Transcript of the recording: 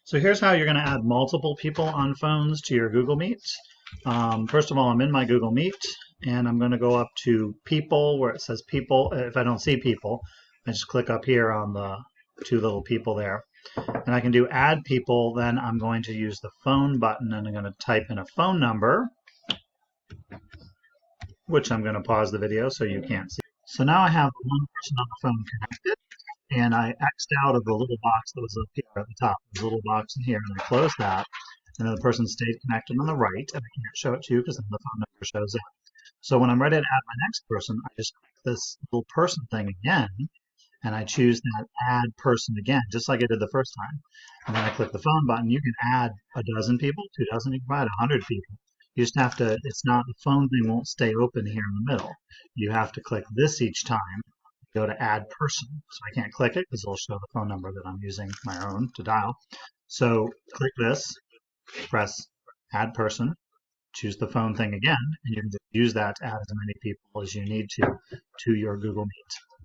So here's how you're going to add multiple people on phones to your Google Meet. First of all, I'm in my Google Meet, and I'm going to go up to People, where it says People. If I don't see people, I just click up here on the two little people there. And I can do Add People. Then I'm going to use the Phone button, and I'm going to type in a phone number, which I'm going to pause the video so you can't see. So now I have one person on the phone connected, and I X'd out of the little box that was up here at the top. There's a little box in here, and I closed that. And then the person stayed connected on the right, and I can't show it to you because then the phone number shows up. So when I'm ready to add my next person, I just click this little person thing again, and I choose that add person again, just like I did the first time. And then I click the phone button. You can add a dozen people, 2 dozen, you can add 100 people. You just have to, it's not, the phone thing won't stay open here in the middle. You have to click this each time, go to add person. So I can't click it because it'll show the phone number that I'm using my own to dial. So click this, press add person, choose the phone thing again, and you can just use that to add as many people as you need to your Google Meet.